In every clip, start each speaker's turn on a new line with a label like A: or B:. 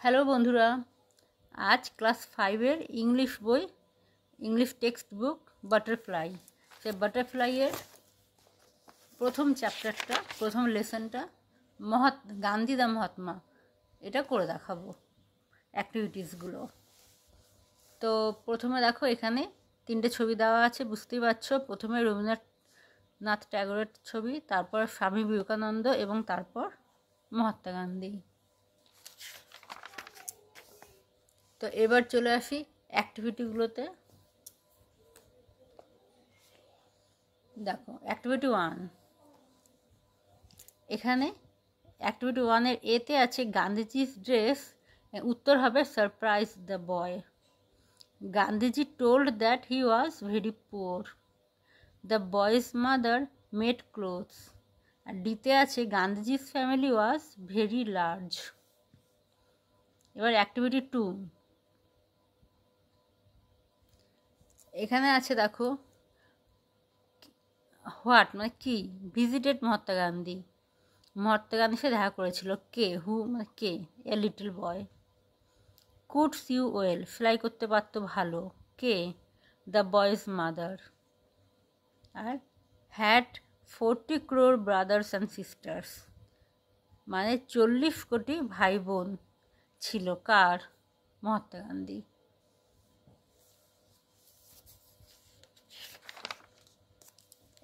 A: Hello বন্ধুরা, আজ class 5-এর English বই, ইংলিশ টেক্সট বুক বাটারফ্লাই, সে বাটারফ্লাইয়ের প্রথম চ্যাপ্টারটা, প্রথম লেসনটা গান্ধী দা মহাত্মা, এটা করে দেখাবো অ্যাক্টিভিটিসগুলো। তো প্রথমে দেখো, এখানে 3টে ছবি দেওয়া আছে, বুঝতেই পারছো। প্রথমে রবীন্দ্রনাথ ট্যাগোরের ছবি, তারপর স্বামী বিবেকানন্দ এবং তারপর মহাত্মা গান্ধী। তো এবার চলে আসি অ্যাক্টিভিটিগুলোতে। দেখো, অ্যাক্টিভিটি 1, এখানে অ্যাক্টিভিটি 1-এর এতে আছে গান্ধীজির ড্রেস, উত্তর হবে surprise the boy. Gandhiji told that he was very poor, the boy's mother made clothes. আর ডিতে আছে গান্ধীজির ফ্যামিলি ওয়াজ ভেরি লার্জ। এবার অ্যাক্টিভিটি 2, এখানে আছে দেখো, হোয়াট মানে কি, ভিজিটেড মহাত্মা গান্ধী, মহাত্মা গান্ধীর সাথে দেখা করেছিল। কে, হু মানে কে, a little boy. Could sew well, সেলাই করতে পারতো ভালো। কে, দ্য বয়েজ মাদার। আর had 40 crore brothers and sisters, মানে 40 কোটি ভাই বোন ছিল। কার, মহাত্মা গান্ধী।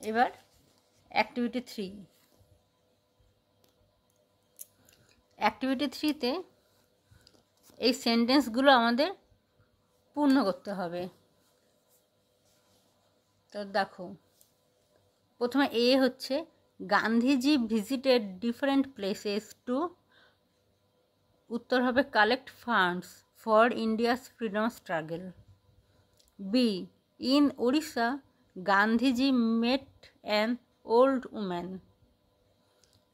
A: এবার অ্যাক্টিভিটি 3, অ্যাক্টিভিটি 3-তে এই সেন্টেন্সগুলো আমাদের পূর্ণ করতে হবে। তো দেখো, প্রথমে এ হচ্ছে Gandhiji visited different places to, উত্তর হবে collect funds for India's freedom struggle. B, in Odisha Gandhiji met an old woman.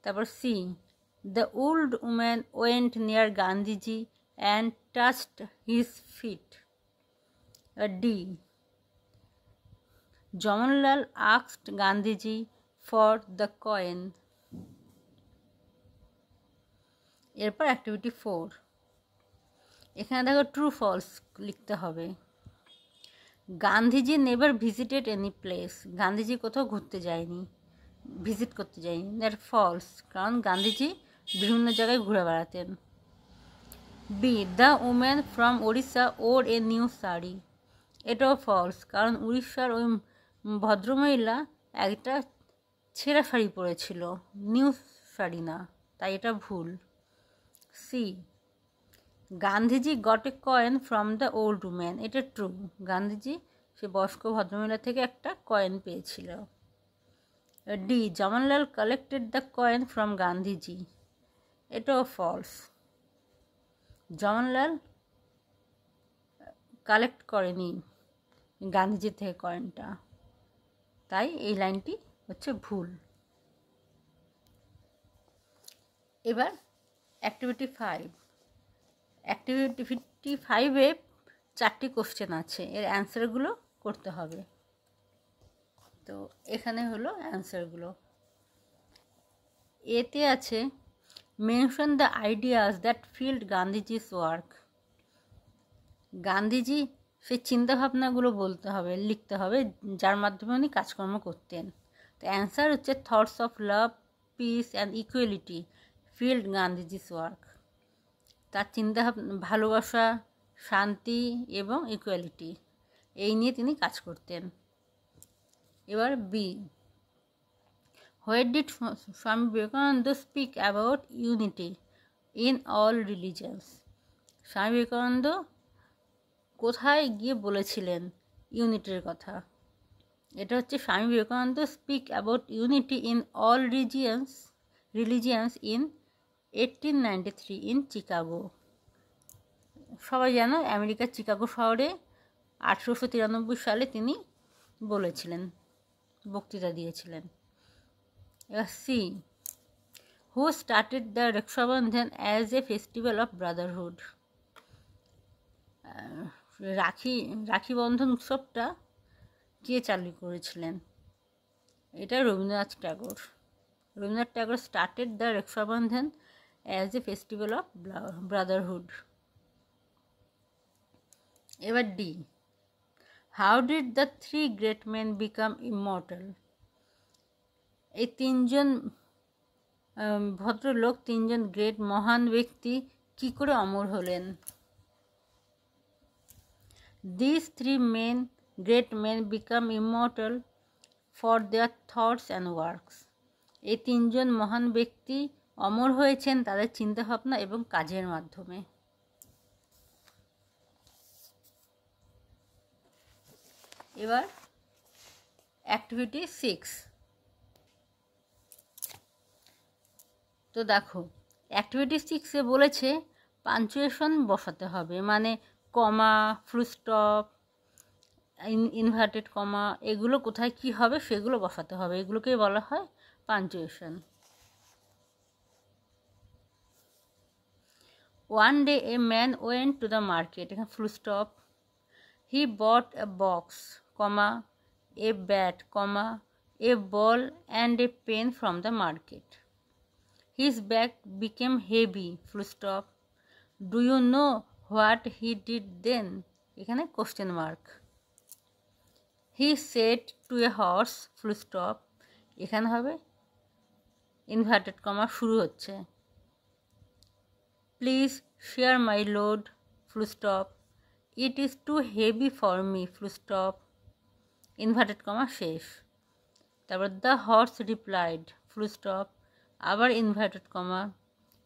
A: তারপর C, the old woman went near Gandhiji and touched his feet. D, Jawaharlal asked Gandhiji for the coin. এরপর activity 4, এখানে দেখো true false লিখতে হবে। Gandhiji never visited any place, Gandhiji কোথাও ঘুরতে যায়নি, visit করতে যায়নি। দ্যাট ফলস, কারণ গান্ধীজি বিভিন্ন জায়গায় ঘুরে বেড়াতেন। B, the women from Odisha wore a new sari, এটাও ফলস, কারণ উড়িষ্যার ওই ভদ্রমহিলা একটা ছেঁড়া শাড়ি পরেছিল, নিউ শাড়ি না, তাই এটা ভুল। C, Gandhiji got a coin from the old woman, এটা ট্রু, গান্ধীজি সে বয়স্ক ভদ্রমহিলা থেকে একটা কয়েন পেয়েছিল। D, Jawaharlal collected the coin from Gandhiji, এটাও ফলস, জওহরলাল কালেক্ট করেনি গান্ধীজি থেকে কয়েনটা, তাই এই লাইনটি হচ্ছে ভুল। এবার অ্যাক্টিভিটি 5, অ্যাক্টিভিটি 5-এ 4টি কোশ্চেন আছে, এর অ্যান্সারগুলো করতে হবে। তো এখানে হলো অ্যান্সারগুলো। এতে আছে mention the ideas that field Gandhiji's work, Gandhiji সেই চিন্তাভাবনাগুলো বলতে হবে, লিখতে হবে, যার মাধ্যমে উনি কাজকর্ম করতেন। তো অ্যান্সার হচ্ছে thoughts of love, piece and equality field Gandhiji's work, তার চিন্তাভাবনা ভালোবাসা, শান্তি এবং ইকুয়ালিটি, এই নিয়ে তিনি কাজ করতেন। এবার B, where did Swami Vivekananda speak about unity in all religions, Swami Vivekananda কোথায় গিয়ে বলেছিলেন ইউনিটির কথা। এটা হচ্ছে Swami Vivekananda speak about unity in all religions in 1893 in Chicago. সবাই জানো, আমেরিকার চিকাগো শহরে 1893 সালে তিনি বলেছিলেন, বক্তৃতা দিয়েছিলেন। এবার C, who started the Rakshabandhan as a festival of brotherhood, Rakhi Bandhan উৎসবটা কে চালু করেছিলেন, এটা Rabindranath Tagore. Rabindranath Tagore started the Rakshabandhan as a festival of brotherhood. এবার D, how did the three great men become immortal? এই তিনজন ভদ্রলোক, তিনজন গ্রেট মহান ব্যক্তি কি করে অমর হলেন? This three great men become immortal for their thoughts and works. এই তিনজন মহান ব্যক্তি অমর হয়েছেন তাদের চিন্তাভাবনা এবং কাজের মাধ্যমে। এবার অ্যাক্টিভিটি 6। তো দেখো, অ্যাক্টিভিটি 6-এ বলেছে পাঞ্চুয়েশন বসাতে হবে, মানে কমা, ফুল স্টপ, ইনভার্টেড কমা, এগুলো কোথায় কি হবে সেগুলো বসাতে হবে, এগুলোকেই বলা হয় punctuation. One day a man went to the market, এখানে full stop. He bought a box, comma, a bat, comma, a ball and a pen from the market. His bag became heavy, full stop. Do you know what he did then? এখানে question mark. He said to a horse, full stop. এখানে হবে inverted comma, শুরু হচ্ছে। Please share my load, full stop. It is too heavy for me, full stop. Inverted comma, শেষ। তারপর the horse replied, full stop. আবার inverted comma,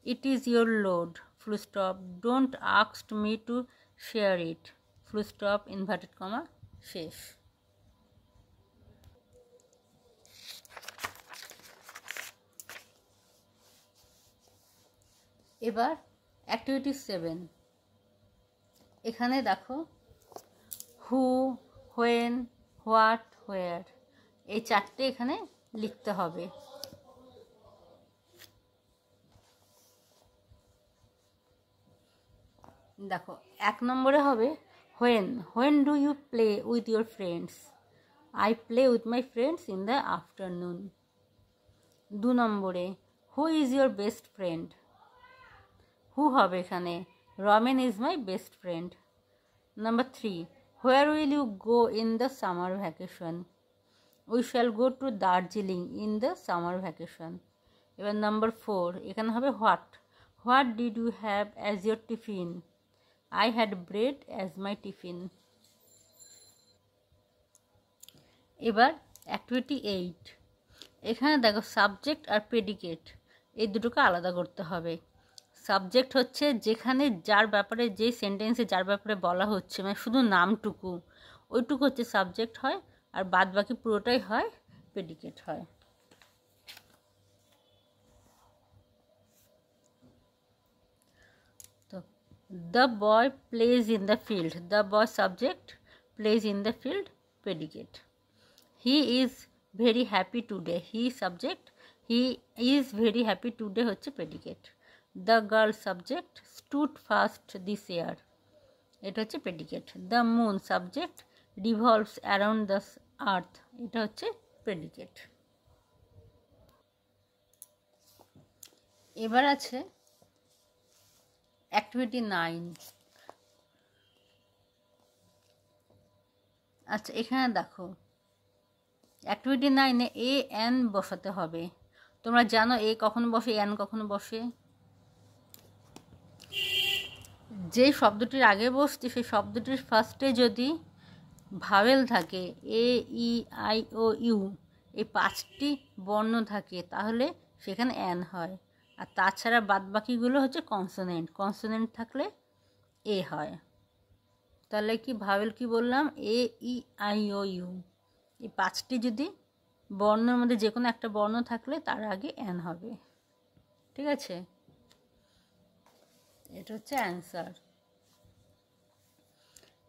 A: it is your load, full stop. Don't ask me to share it, full stop, inverted comma, শেষ। এবার activity 7। এখানে দেখো হু, when, what, হোয়ার, এই চারটে এখানে লিখতে হবে। দেখো, 1 নম্বরে হবে when do you play with your friends? I play with my friends in the afternoon. 2 নম্বরে who is your best friend? Who হবে এখানে, Ramen is my best friend. Number 3, where will you go in the summer vacation? We shall go to Darjeeling in the summer vacation. এবার number 4, এখানে হবে what did you have as your tiffin? I had bread as my tiffin. এবার activity 8। এখানে দেখো subject আর predicate এই দুটোকে আলাদা করতে হবে। সাবজেক্ট হচ্ছে যেখানে যার ব্যাপারে, যে সেন্টেন্সে যার ব্যাপারে বলা হচ্ছে, মানে শুধু নামটুকু, ওইটুকু হচ্ছে সাবজেক্ট হয়, আর বাদ বাকি পুরোটাই হয় প্রেডিকেট হয়। The boy plays in the field. The boy subject, plays in the field predicate. He is very happy today. He subject, he is very happy today হচ্ছে predicate. The girl subject, stood fast this year, এটা হচ্ছে predicate. The moon subject, revolves around the earth, এটা হচ্ছে predicate. এবার আছে activity 9। আচ্ছা, এখানে দেখো অ্যাক্টিভিটি 9-এ এ এন বসাতে হবে। তোমরা জানো এ কখনো বসে, এন কখনো বসে। যে শব্দটির আগে বসছে সেই শব্দটির ফার্স্টে যদি ভাওয়েল থাকে, এ, ই, আই, ও, ইউ, এই 5টি বর্ণ থাকে, তাহলে সেখানে এন হয়। আর তাছাড়া বাদবাকিগুলো হচ্ছে কনসোনেন্ট থাকলে এ হয়। তাহলে কি ভাওয়েল কি বললাম, এ, ই, আই, ও, ইউ, এই 5টি যদি বর্ণের মধ্যে যে কোনো একটা বর্ণ থাকলে তার আগে এন হবে। ঠিক আছে, এটা হচ্ছে answer.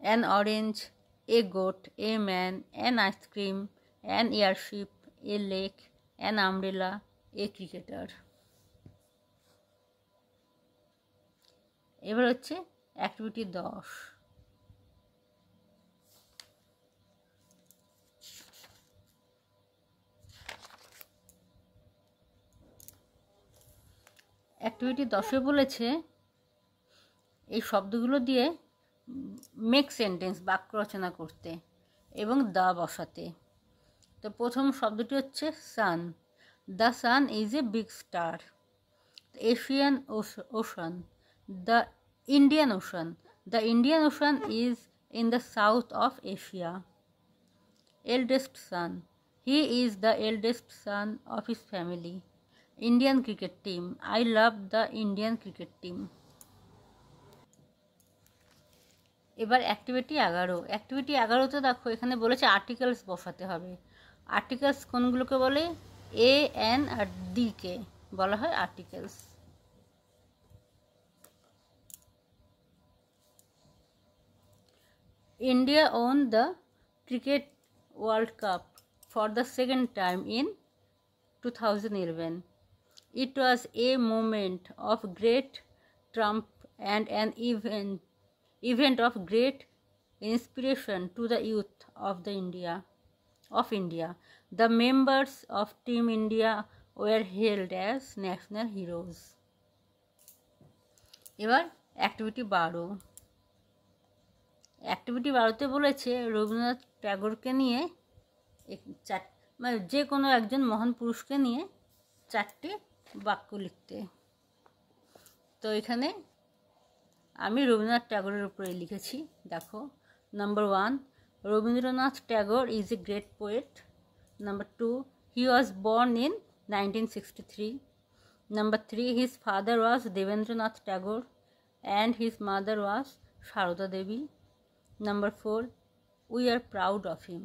A: An orange, A goat, a man, an ice cream, an airship, a lake, an umbrella, A cricketer. এবার হচ্ছে অ্যাক্টিভিটি 10। অ্যাক্টিভিটি 10-এ বলেছে এই শব্দগুলো দিয়ে মেক সেন্টেন্স, বাক্য রচনা করতে এবং দ্য বসাতে। তো প্রথম শব্দটি হচ্ছে sun. The sun is a big star. Asian ocean, the Indian ocean. The Indian ocean is in the south of Asia. Eldest son, he is the eldest son of his family. Indian cricket team, I love the Indian cricket team. এবার activity 11। Activity 11তে দেখো এখানে বলেছে articles বসাতে হবে। Articles কোনগুলোকে বলে? এ, N আর D কে বলা হয় articles. India won the Cricket World Cup for the second time in 2011. It was a moment of great triumph and an event of great inspiration to the youth of India. The members of Team India were hailed as national heroes. এবার activity 12। Activity 12তে বলেছে রবীন্দ্রনাথ ট্যাগরকে নিয়ে মানে যে কোনো একজন মহান পুরুষকে নিয়ে 4টি বাক্য লিখতে। তো এখানে আমি রবীন্দ্রনাথ ট্যাগরের উপরে লিখেছি। দেখো, number 1, Rabindranath Tagore is a great poet. Number 2, he was born in 1963। Number 3, his father was Debendranath Tagore and his mother was Sarada Devi. Number 4, we are proud of him.